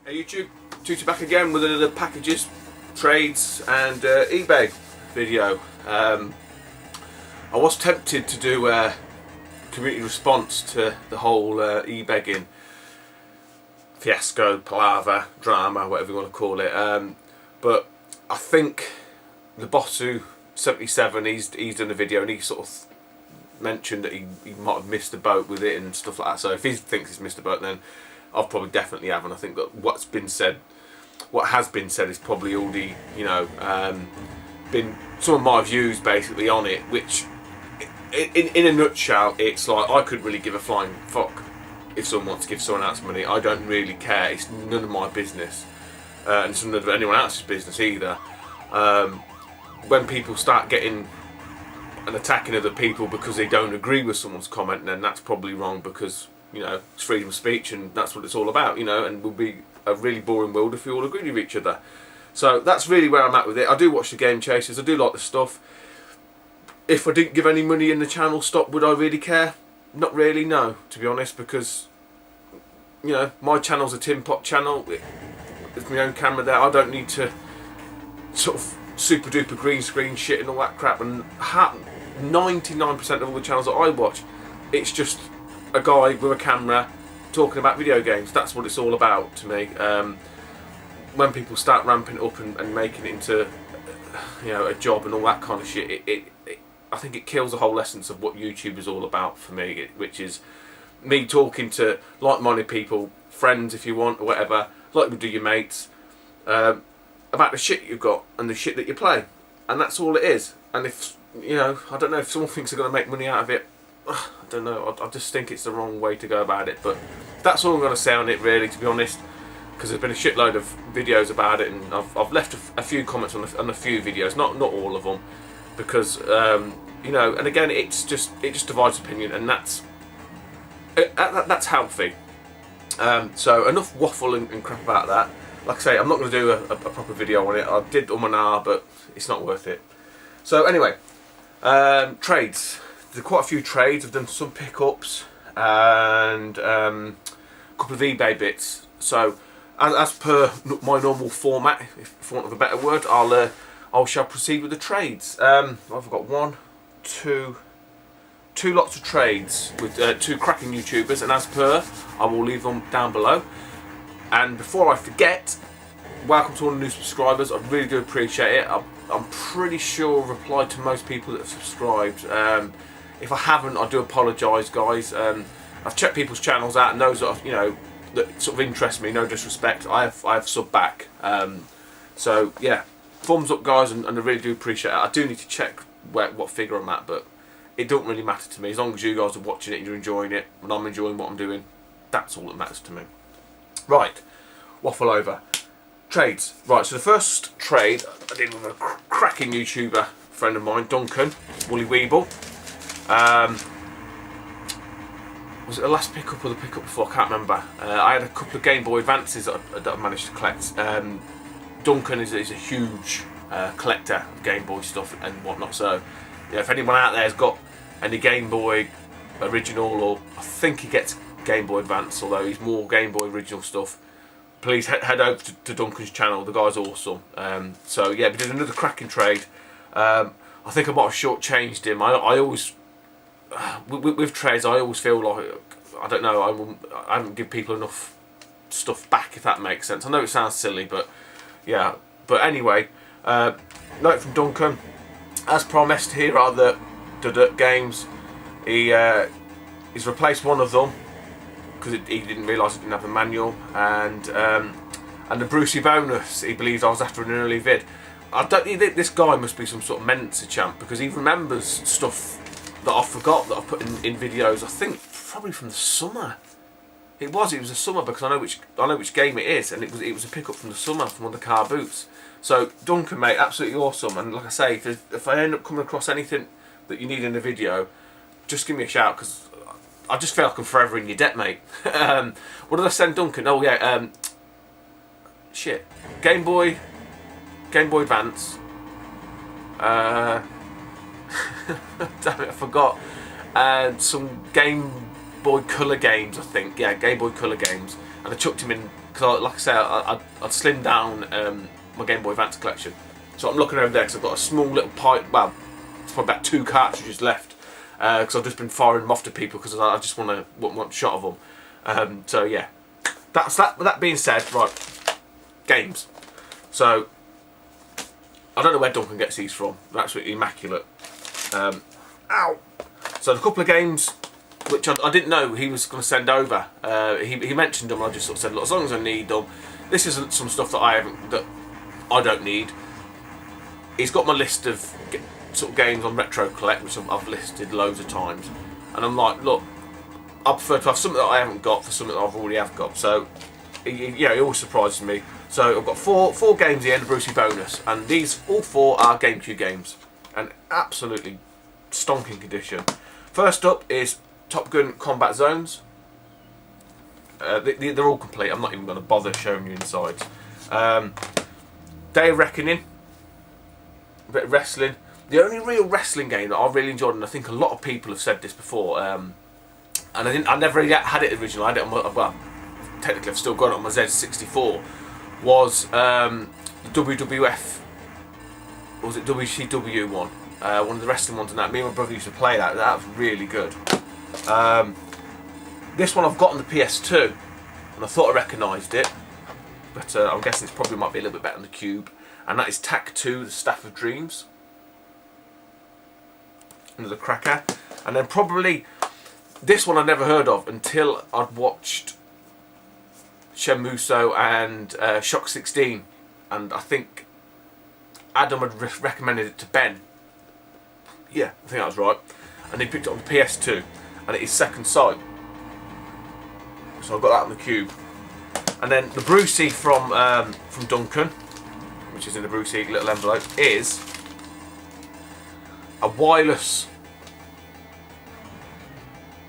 Hey YouTube, Tutti back again with another packages, trades and eBay video. I was tempted to do a community response to the whole e-begging fiasco, palaver, drama, whatever you want to call it, but I think the Bossu77, he's done a video and he sort of mentioned that he might have missed the boat with it and stuff like that. So if he thinks he's missed the boat, then I've probably definitely have, and I think that what has been said is probably already, been some of my views basically on it, which in a nutshell, it's like I couldn't really give a flying fuck if someone wants to give someone else money. I don't really care. It's none of my business, and it's none of anyone else's business either. When people start getting and attacking other people because they don't agree with someone's comment, then that's probably wrong, because it's freedom of speech and that's what it's all about, and it would be a really boring world if we all agreed with each other. So that's really where I'm at with it. I do watch the Game Chasers, I do like the stuff. If I didn't give any money in the channel stop, would I really care? Not really, no, to be honest, because my channel's a tin pot channel. It's my own camera there. I don't need to sort of super duper green screen shit and all that crap, and 99% of all the channels that I watch, it's just a guy with a camera talking about video games. That's what it's all about to me. When people start ramping it up and making it into a job and all that kind of shit, I think it kills the whole essence of what YouTube is all about for me, which is me talking to like-minded people, friends if you want, or whatever, like we do your mates, about the shit you've got and the shit that you play, and that's all it is. And if I don't know, if someone thinks they're going to make money out of it, I don't know, I just think it's the wrong way to go about it. But that's all I'm going to say on it, really, to be honest, because there's been a shitload of videos about it, and I've left a few comments on a few videos, not all of them, because and again, it just divides opinion, and that's healthy. So enough waffle and crap about that. Like I say, I'm not going to do a proper video on it. I did an hour, but it's not worth it. So anyway, trades. There's quite a few trades. I've done some pickups and a couple of eBay bits. So as per my normal format, if I want of a better word, I shall proceed with the trades. I've got two lots of trades with two cracking YouTubers, and as per, I will leave them down below. And before I forget, welcome to all the new subscribers. I really do appreciate it. I'm pretty sure I've replied to most people that have subscribed. If I haven't, I do apologise, guys. I've checked people's channels out, and those that that sort of interest me, no disrespect, I have sub back. So yeah, thumbs up, guys, and I really do appreciate it. I do need to check what figure I'm at, but it don't really matter to me. As long as you guys are watching it and you're enjoying it, and I'm enjoying what I'm doing, that's all that matters to me. Right, waffle over. Trades. Right, so the first trade I did with a cracking YouTuber friend of mine, Duncan, Woolly Weeble. Was it the last pickup or the pickup before? I can't remember. I had a couple of Game Boy Advances that I managed to collect. Duncan is a huge collector of Game Boy stuff and whatnot, so if anyone out there has got any Game Boy original, or I think he gets Game Boy Advance, although he's more Game Boy original stuff, please head over to Duncan's channel. The guy's awesome. So yeah, we did another cracking trade. I think I might have shortchanged him. I always with trades, I always feel like, I don't know, I haven't give people enough stuff back, if that makes sense. I know it sounds silly, but yeah. But anyway, note from Duncan. As promised, here are the games. He's replaced one of them because he didn't realise it didn't have a manual, and the Brucey bonus. He believes I was after an early vid. I don't think this guy must be some sort of Mensa champ, because he remembers stuff that I forgot that I put in videos. I think probably from the summer. It was the summer, because I know which game it is, and it was a pickup from the summer from one of the car boots. So Duncan, mate, absolutely awesome. And like I say, if I end up coming across anything that you need in the video, just give me a shout, because I just feel like I'm forever in your debt, mate. What did I send Duncan? Oh yeah, shit, Game Boy Advance. Damn it, I forgot. And some Game Boy Color games, I think. Yeah, Game Boy Color games. And I chucked him in, because like I say, I'd slimmed down my Game Boy Advance collection. So I'm looking over there because I've got a small little pipe, well, it's probably about 2 cartridges left. Because I've just been firing them off to people because I just want a shot of them. So yeah, that's that. With that being said, right, games. So I don't know where Duncan gets these from. They're absolutely immaculate. Ow! So a couple of games which I didn't know he was going to send over. He mentioned them. And I just sort of said, look, as long as I need them, this isn't some stuff that I don't need. He's got my list of sort of games on Retro Collect, which I've listed loads of times, and I'm like, look, I prefer to have something that I haven't got for something that I've already have got. So he always surprises me. So I've got four games here in the Brucey bonus, and these all 4 are GameCube games, and absolutely stonking condition. First up is Top Gun Combat Zones. They're all complete. I'm not even going to bother showing you insides. Day of Reckoning, a bit of wrestling. The only real wrestling game that I really enjoyed, and I think a lot of people have said this before, and I never really had it originally. I had it on my, well, technically I've still got it on my Z64. Was the WWF, or was it WCW one? One of the wrestling ones, and that. Me and my brother used to play that. That was really good. This one I've got on the PS2, and I thought I recognised it, but I'm guessing it's probably might be a little bit better on the Cube. And that is TAC 2, the Staff of Dreams. Another cracker. And then probably this one I never heard of until I'd watched Shenmue and Shock 16, and I think Adam had recommended it to Ben. Yeah, I think that was right. And he picked it up on the PS2, and it is Second Sight. So I've got that on the Cube. And then the Brucey from Duncan, which is in the Brucey little envelope, is a wireless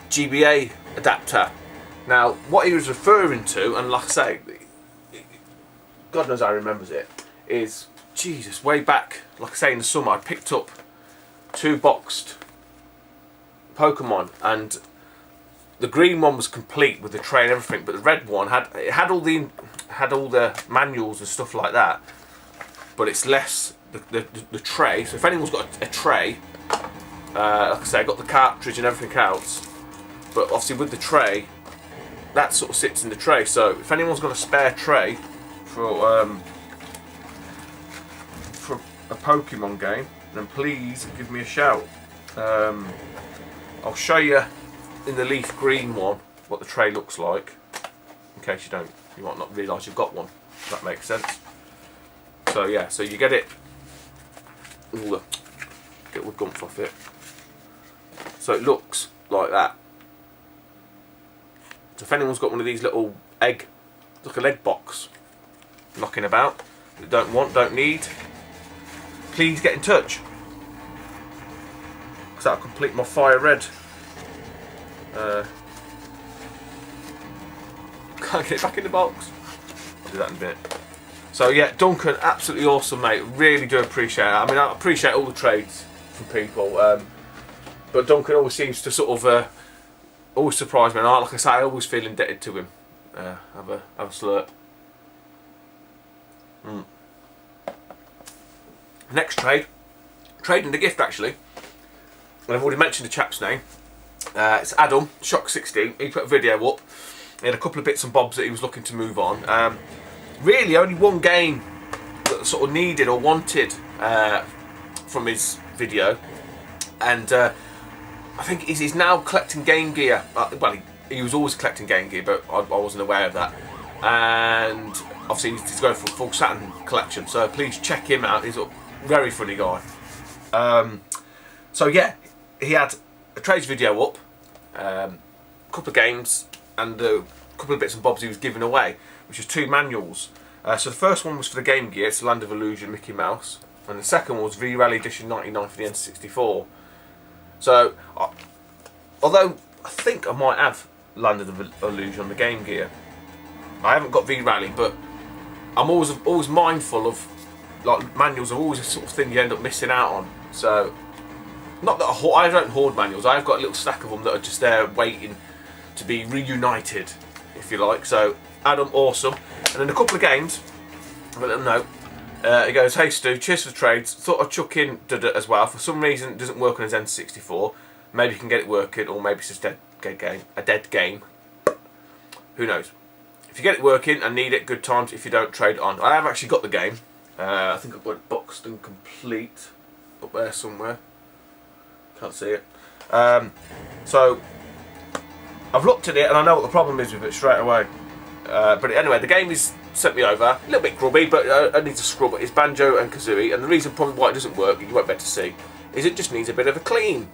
GBA adapter. Now, what he was referring to, and like I say, God knows how he remembers it, is, Jesus, way back, like I say, in the summer, I picked up 2 boxed Pokemon, and the green one was complete with the tray and everything, but the red one had all the manuals and stuff like that, but it's less the tray. So if anyone's got a tray, like I say, I got the cartridge and everything else, but obviously with the tray, that sort of sits in the tray. So if anyone's got a spare tray for a Pokemon game, then please give me a shout. I'll show you in the leaf green one what the tray looks like, in case you might not realise you've got one, if that makes sense. So yeah, so you get it, get all the gumph off it. So it looks like that. So if anyone's got one of these little like an egg box knocking about, that don't need, please get in touch. Because that'll complete my fire red. Can't get it back in the box. I'll do that in a bit. So yeah, Duncan, absolutely awesome, mate. Really do appreciate it. I mean, I appreciate all the trades from people, but Duncan always seems to sort of always surprise me. And like I say, I always feel indebted to him. Have a slurp. Next trading the gift actually. And I've already mentioned the chap's name. It's Adam, Shock 16. He put a video up. He had a couple of bits and bobs that he was looking to move on. Really, only one game that sort of needed or wanted from his video, and I think he's now collecting Game Gear. Well, he was always collecting Game Gear, but I wasn't aware of that. And obviously, he's going for a full Saturn collection. So please check him out. He's a very funny guy. So yeah, he had a trades video up, a couple of games, and a couple of bits and bobs he was giving away, which was 2 manuals. So the first one was for the Game Gear, it's Land of Illusion, Mickey Mouse, and the second one was V-Rally Edition 99 for the N64. So, although I think I might have Land of Illusion on the Game Gear, I haven't got V-Rally, but I'm always mindful of, like, manuals are always a sort of thing you end up missing out on. So, not that I don't hoard manuals, I've got a little stack of them that are just there waiting to be reunited, if you like. So Adam, awesome. And in a couple of games, I'll let them know. He goes, "Hey Stu, cheers for the trades. Thought I'd chuck in Dada as well. For some reason, it doesn't work on his N64. Maybe you can get it working, or maybe it's just a dead game. Who knows? If you get it working and need it, good times. If you don't, trade it on." I have actually got the game. I think I've got it boxed and complete up there somewhere. Can't see it. So I've looked at it and I know what the problem is with it straight away. But anyway, the game is sent me over. A little bit grubby, but I need to scrub it. It's Banjo and Kazooie, and the reason probably why it doesn't work, you won't be able to see, is it just needs a bit of a clean.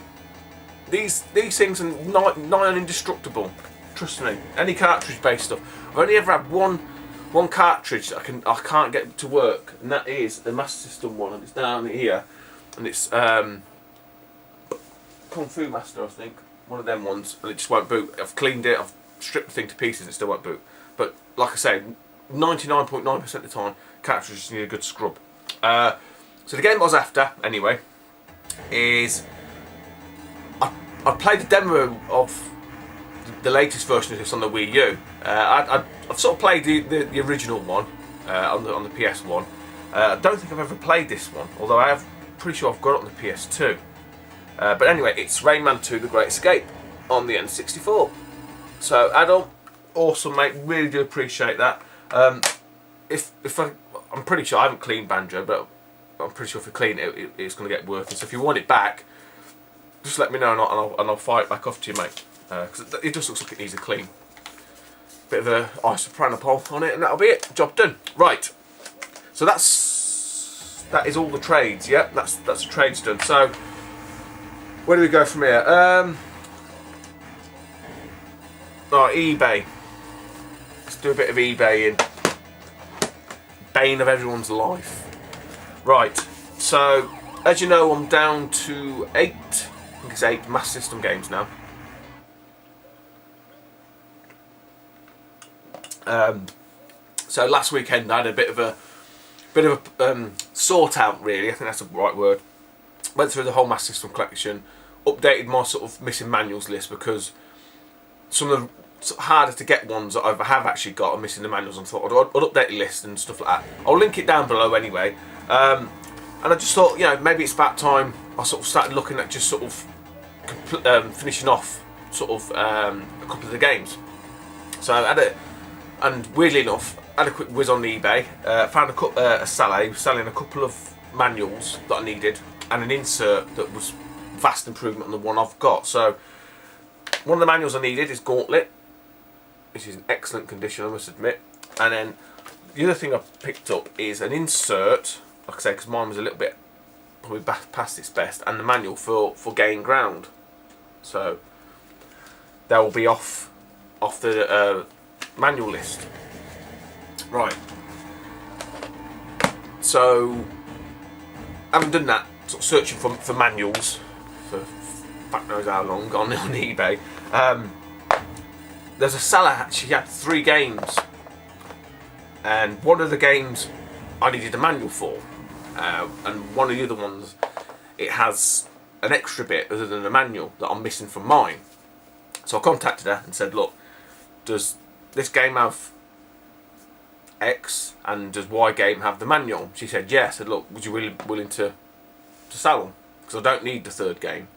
These things are nigh on indestructible. Trust me. Any cartridge-based stuff. I've only ever had one cartridge that I can't get to work, and that is the Master System one, and it's down here, and it's Kung Fu Master, I think, one of them ones, and it just won't boot. I've cleaned it, I've stripped the thing to pieces, and it still won't boot. But like I say, 99.9% of the time, cartridges need a good scrub. So the game I was after, anyway, is I played the demo of the latest version of this on the Wii U. I've sort of played the original one on the PS1. I don't think I've ever played this one, although I'm pretty sure I've got it on the PS2. But anyway, it's Rayman 2: The Great Escape on the N64. So, Adam, awesome, mate. Really do appreciate that. I'm pretty sure I haven't cleaned Banjo, but I'm pretty sure if you clean it, it's going to get working. So if you want it back, just let me know and I'll fire it back off to you, mate. Because it just looks like it needs a clean. Bit of a isopropyl on it, and that'll be it. Job done. Right. So that is all the trades. Yep, that's the trades done. So where do we go from here? eBay. Let's do a bit of eBaying. Bane of everyone's life. Right. So as you know, I'm down to 8. I think it's 8 Master System games now. So last weekend I had a bit of a sort out, really. I think that's the right word. Went through the whole Master System collection, updated my sort of missing manuals list, because some of the sort of harder to get ones that I have actually got are missing the manuals, and thought I'd update the list and stuff like that. I'll link it down below anyway. And I just thought, you know, maybe it's about time I sort of started looking at just sort of finishing off sort of a couple of the games. So I had and weirdly enough, I had a quick whiz on eBay, found a seller who was selling a couple of manuals that I needed, and an insert that was vast improvement on the one I've got. So one of the manuals I needed is Gauntlet, which is in excellent condition, I must admit. And then the other thing I picked up is an insert, like I say, because mine was a little bit probably past its best, and the manual for Gain Ground. So they will be off the manual list. Right. So having done that, sort of searching for manuals for fuck knows how long on eBay. There's a seller actually had 3 games, and one of the games I needed a manual for, and one of the other ones it has an extra bit other than the manual that I'm missing from mine. So I contacted her and said, look, does this game have X and does Y game have the manual? She said yes. I said, look, would you be willing to sell them? Because I don't need the 3rd game.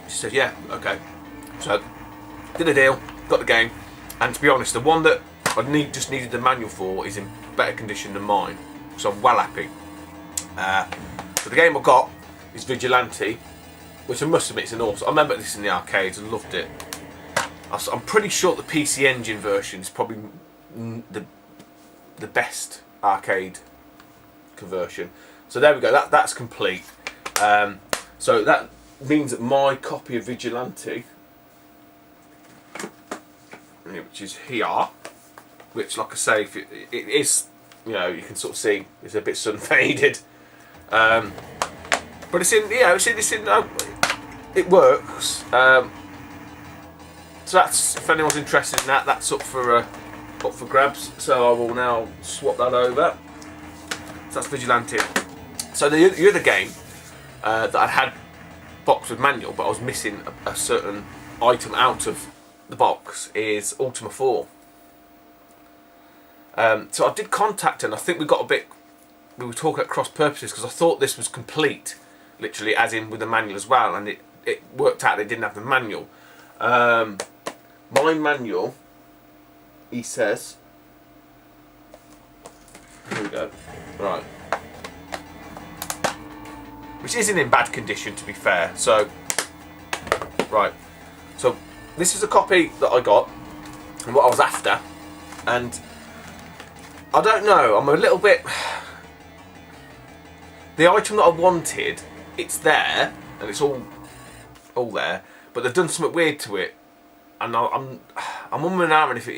She said yeah, okay. So did a deal, got the game, and to be honest, the one that I just needed the manual for is in better condition than mine, so I'm well happy. So the game I got is Vigilante, which I must admit is an awesome. I remember this in the arcades and loved it. I'm pretty sure the PC Engine version is probably the best arcade conversion. So there we go. That's complete. So that means that my copy of Vigilante, which is here, which, like I say, if it is, you know, you can sort of see it's a bit sun faded. But it's in, it works. So that's, if anyone's interested in that, that's up for grabs. So I will now swap that over. So that's Vigilante. So the other game that I had box with manual, but I was missing a certain item out of the box, is Ultima 4. So I did contact her, and I think we were talking at cross purposes, because I thought this was complete, literally, as in with the manual as well, and it worked out they didn't have the manual. My manual, he says, here we go, right, which isn't in bad condition, to be fair. So, right, so this is a copy that I got and what I was after, and I don't know, I'm a little bit, the item that I wanted, it's there and it's all there, but they've done something weird to it, and I'm umming and ahhing if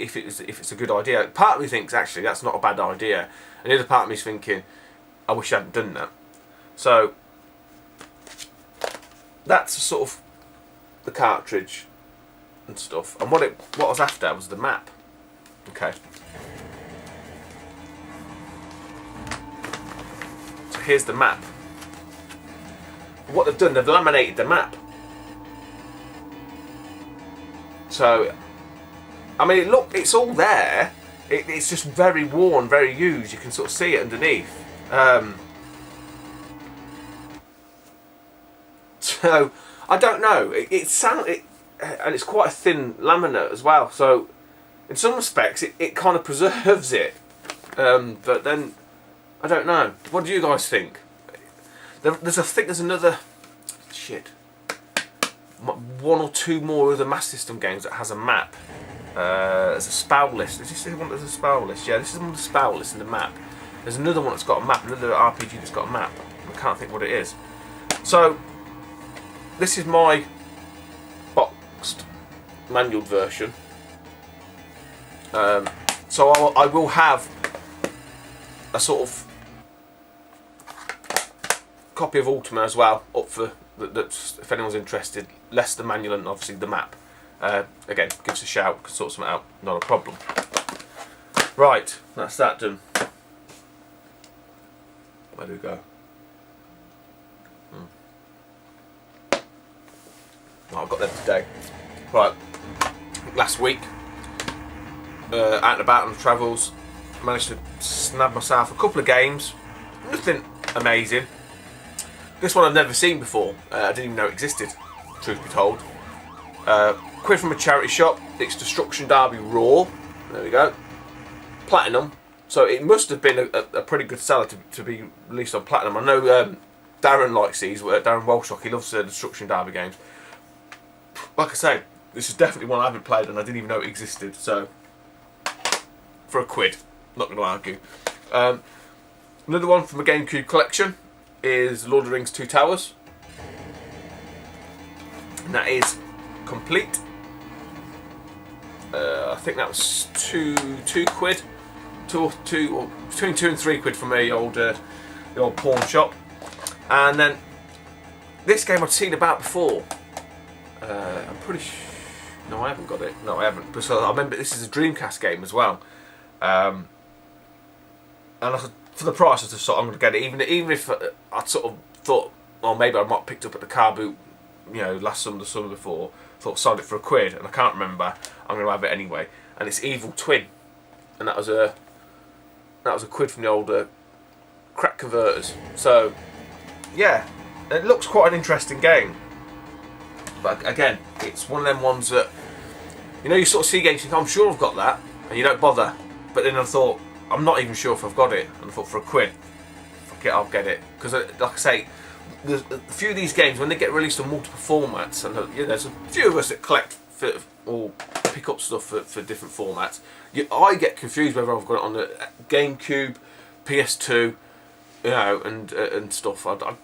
it's a good idea. Part of me thinks actually that's not a bad idea, and the other part of me is thinking I wish I hadn't done that. So that's sort of the cartridge and stuff, and what I was after was the map. Okay, so here's the map. What they've done, they've laminated the map. So, I mean, look, it's all there. It's just very worn, very used. You can sort of see it underneath. So, I don't know. And it's quite a thin laminate as well. So, in some respects, it kind of preserves it. But then, I don't know. What do you guys think? I think there's another one or two more other Master System games that has a map. There's a spell list. Is this the one that's a spell list? Yeah, this is one with the spell list and the map. There's another one that's got a map, another RPG that's got a map. I can't think what it is. So, this is my boxed manual version. So I will have a sort of copy of Ultima as well up for if anyone's interested. Less the manual and obviously the map. Again, give us a shout, can sort something out, not a problem. Right, that's that done. Where do we go? Oh, I've got them today. Right, last week, out and about on the travels, managed to snab myself a couple of games. Nothing amazing. This one I've never seen before. I didn't even know it existed, truth be told. Quid from a charity shop. It's Destruction Derby Raw. There we go. Platinum. So it must have been a pretty good seller to be released on Platinum. I know Darren likes these. Darren Walshock, he loves the Destruction Derby games. Like I say, this is definitely one I haven't played and I didn't even know it existed. So, for a quid. Not going to argue. Another one from a GameCube collection is Lord of the Rings 2 Towers. And that is complete. I think that was two quid, or between 2 and 3 quid from the old pawn shop. And then this game I'd seen about before. I'm pretty sure. No, I haven't got it. No, I haven't. Because I remember this is a Dreamcast game as well. And for the price, I just thought I'm going to get it. Even if I sort of thought, well, maybe I might have picked up at the car boot, last summer, the summer before. Thought sold it for a quid, and I can't remember. I'm going to have it anyway. And it's Evil Twin, and that was a quid from the old crack converters. So yeah, it looks quite an interesting game. But again, it's one of them ones that you sort of see games, you think, I'm sure I've got that, and you don't bother. But then I thought, I'm not even sure if I've got it, and I thought, for a quid, fuck it, I'll get it. Because like I say, there's a few of these games, when they get released on multiple formats, and there's a few of us that collect or pick up stuff for different formats. I get confused whether I've got it on the GameCube, PS2, and stuff. I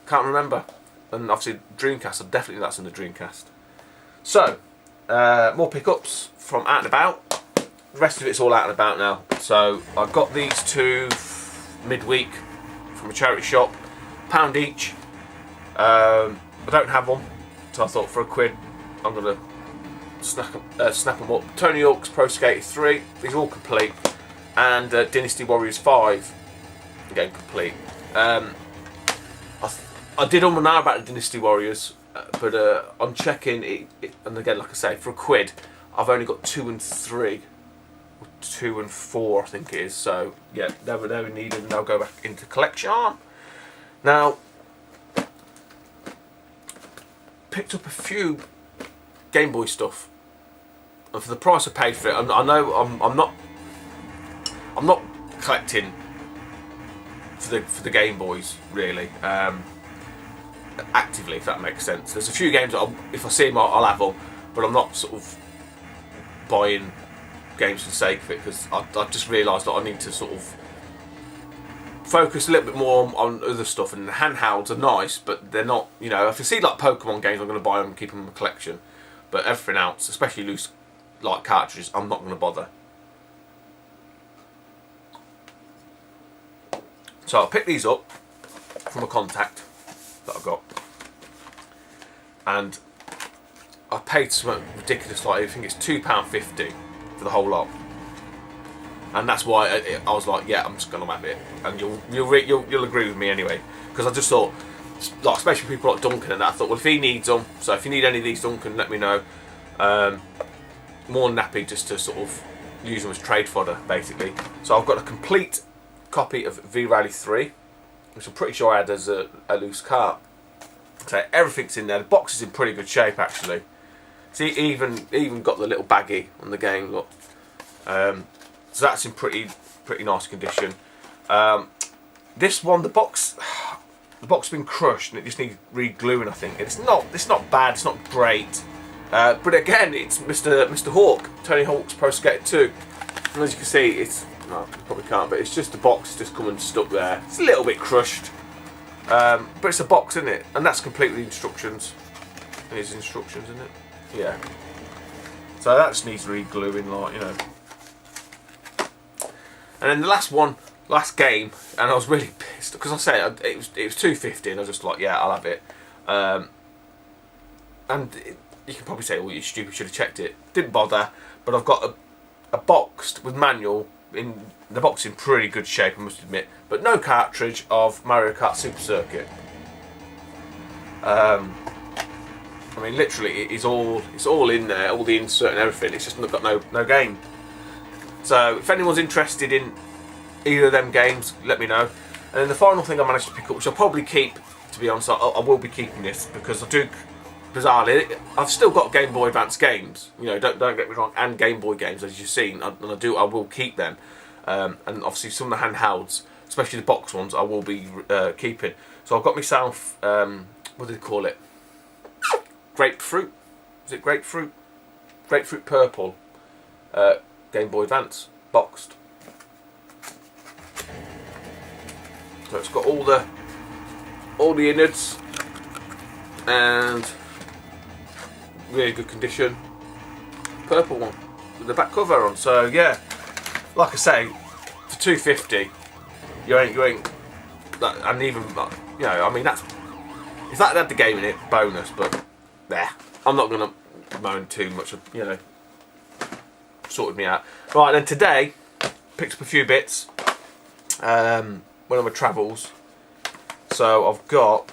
can't remember. And obviously Dreamcast, definitely that's on the Dreamcast. So, more pickups from out and about. The rest of it's all out and about now. So I got these two midweek from a charity shop. £1 each. I don't have one, so I thought for a quid I'm going to snap them up. Tony Hawk's Pro Skater 3, these are all complete, and Dynasty Warriors 5, again complete. I I did all know about the Dynasty Warriors, but on checking it, and again, like I say, for £1, I've only got 2 and 3, or 2 and 4, I think it is. So yeah, never needed, and I'll go back into collection. Now, picked up a few Game Boy stuff, and for the price I paid for it, I know I'm not collecting for the Game Boys really. Actively, if that makes sense. There's a few games that if I see them, I'll have them, but I'm not sort of buying games for the sake of it, because I've just realised that I need to sort of focus a little bit more on other stuff. And the handhelds are nice, but they're not, you know, if I see like Pokemon games, I'm going to buy them and keep them in my collection. But everything else, especially loose like cartridges, I'm not going to bother. So I'll pick these up from a contact that I've got, and I paid something ridiculous, like I think it's £2.50 for the whole lot, and that's why I was like, yeah, I'm just gonna have it, and you'll agree with me anyway, because I just thought, like, especially people like Duncan and that, I thought, well, if he needs them, so if you need any of these, Duncan, let me know. More than happy just to sort of use them as trade fodder, basically. So I've got a complete copy of V-Rally 3, which I'm pretty sure I had as a loose cart. So everything's in there. The box is in pretty good shape, actually. See, even got the little baggie on the game, look. So that's in pretty nice condition. This one, the box has been crushed and it just needs re-gluing, I think. It's not bad. It's not great. But again, it's Mr. Hawk, Tony Hawk's Pro Skater 2. And as you can see, it's, no, you probably can't, but it's just the box just come and stuck there. It's a little bit crushed, but it's a box, isn't it? And that's complete with the instructions. There's instructions, isn't it? Yeah. So that just needs re-gluing, like, you know. And then the last game, and I was really pissed because I said it was £2.50, and I was just like, yeah, I'll have it. And you can probably say, well, you stupid, should have checked it. Didn't bother, but I've got a boxed with manual. In the box in pretty good shape, I must admit, but no cartridge of Mario Kart Super Circuit. I mean, literally, it's all in there, all the insert and everything. It's just got no game. So if anyone's interested in either of them games, let me know. And then the final thing I managed to pick up, which I'll probably keep, to be honest, I will be keeping this, because I do, bizarrely, I've still got Game Boy Advance games, you know, don't get me wrong, and Game Boy games, as you've seen, and I will keep them. And obviously some of the handhelds, especially the box ones, I will be keeping. So I've got myself, what do they call it? Grapefruit? Is it grapefruit? Grapefruit Purple Game Boy Advance, boxed. So it's got all the innards, and really good condition. Purple one with the back cover on. So yeah, like I say, for £2.50, you ain't that, and even, you know, I mean, that's, if that had the game in it, bonus. But there, I'm not gonna moan too much. You know, sorted me out. Right then, today picked up a few bits when on my travels. So I've got,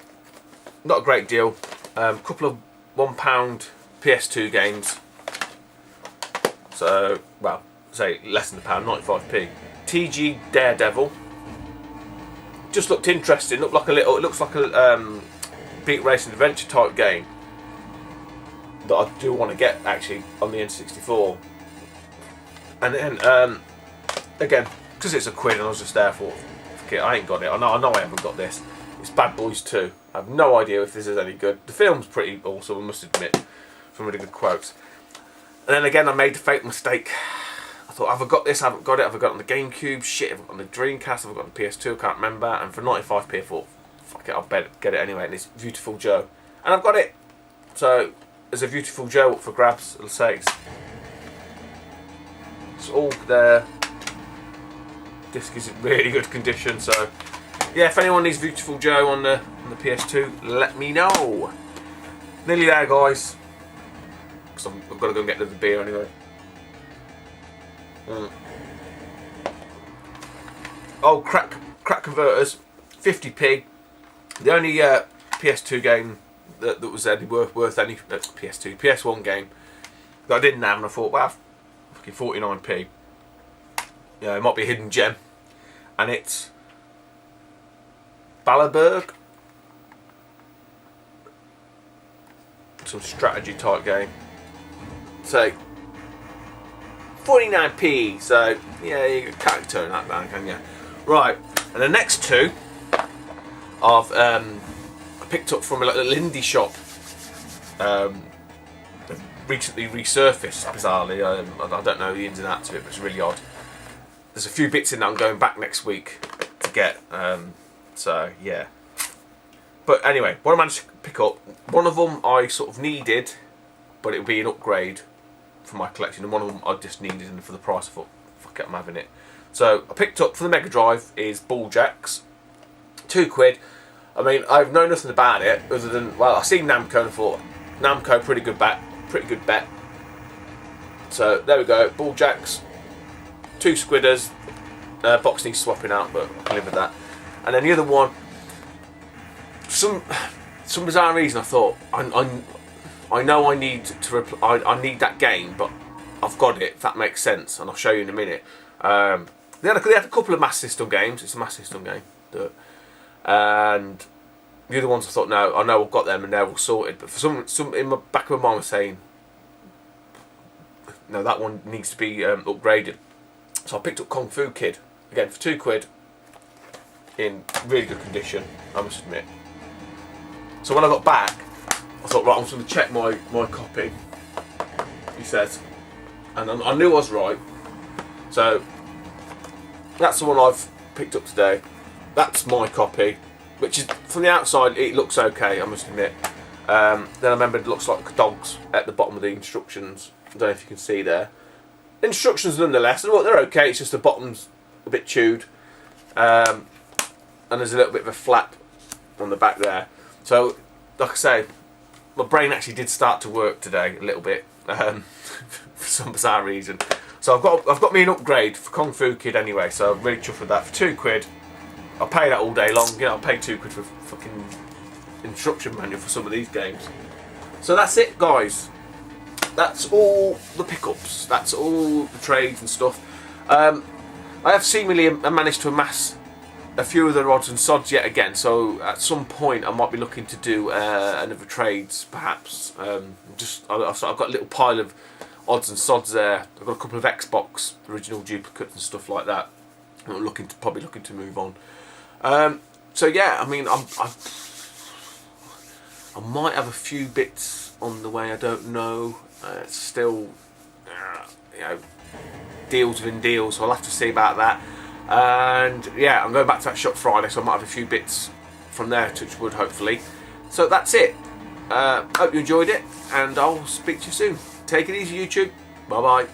not a great deal, a couple of £1 PS2 games. So, well, say less than a pound, 95p. TG Daredevil. Just looked interesting. It looks like a beat racing adventure type game that I do want to get, actually, on the N64. And then again, because it's £1 and I was just there for it, I ain't got it. I know I haven't got this. It's Bad Boys 2. I have no idea if this is any good. The film's pretty awesome, I must admit. Some really good quotes. And then again, I made the fake mistake. I thought, have I got this? I haven't got it. Have I got it on the GameCube? Shit, have I got it on the Dreamcast? Have I got it on the PS2? I can't remember. And for 95p, I thought, fuck it, I'll get it anyway. And it's Beautiful Joe. And I've got it. So, there's a Beautiful Joe up for grabs, I'll say. It's all there. Disc is in really good condition. So, yeah, if anyone needs Beautiful Joe on the PS2, let me know. Nearly there, guys. Because I've got to go and get the beer anyway. Oh, crack converters, 50p. The only PS2 game that was any worth any PS1 game that I didn't have, and I thought, wow, fucking 49p. Yeah, it might be a hidden gem, and it's Ballerberg, some strategy type game. So 49p. So yeah, you can't turn that down, can you? Right, and the next two I've picked up from a little indie shop. Recently resurfaced, bizarrely. I don't know the ins and outs of it, but it's really odd. There's a few bits in that I'm going back next week to get. So yeah. But anyway, what I managed to pick up, one of them I sort of needed, but it would be an upgrade for my collection, and one of them I just needed, and for the price I thought, fuck it, I'm having it. So I picked up for the Mega Drive is Ball Jacks, £2. I mean, I've known nothing about it other than, well, I seen Namco and I thought, Namco, pretty good bet. So there we go, Ball Jacks, 2 squidders, box needs swapping out, but I can live with that. And then the other one, some bizarre reason I thought, I know I need to I need that game, but I've got it, if that makes sense, and I'll show you in a minute. They had a couple of Master System games. It's a Master System game, and the other ones I thought, no, I know I've got them and they're all sorted. But for some in my back of my mind was saying, no, that one needs to be upgraded. So I picked up Kung Fu Kid again for £2 in really good condition, I must admit. So when I got back, I thought, right, I'm just going to check my copy, he says, and I knew I was right. So that's the one I've picked up today. That's my copy, which is, from the outside, it looks okay, I must admit. Then I remembered it looks like dogs at the bottom of the instructions. I don't know if you can see there. Instructions nonetheless, well, they're okay, it's just the bottom's a bit chewed. And there's a little bit of a flap on the back there. So, like I say, my brain actually did start to work today a little bit, for some bizarre reason. So I've got me an upgrade for Kung Fu Kid anyway. So I'm really chuffed with that for £2. I'll pay that all day long. You know, I'll pay £2 for fucking instruction manual for some of these games. So that's it, guys. That's all the pickups. That's all the trades and stuff. I have seemingly managed to amass a few other odds and sods yet again. So at some point I might be looking to do another trades, perhaps. I've got a little pile of odds and sods there. I've got a couple of Xbox original duplicates and stuff like that. I'm probably looking to move on. So yeah, I mean, I might have a few bits on the way. I don't know. It's still, you know, deals within deals. So I'll have to see about that. And yeah, I'm going back to that shop Friday, so I might have a few bits from there, touch wood, hopefully. So that's it. Hope you enjoyed it, and I'll speak to you soon. Take it easy, YouTube. Bye bye.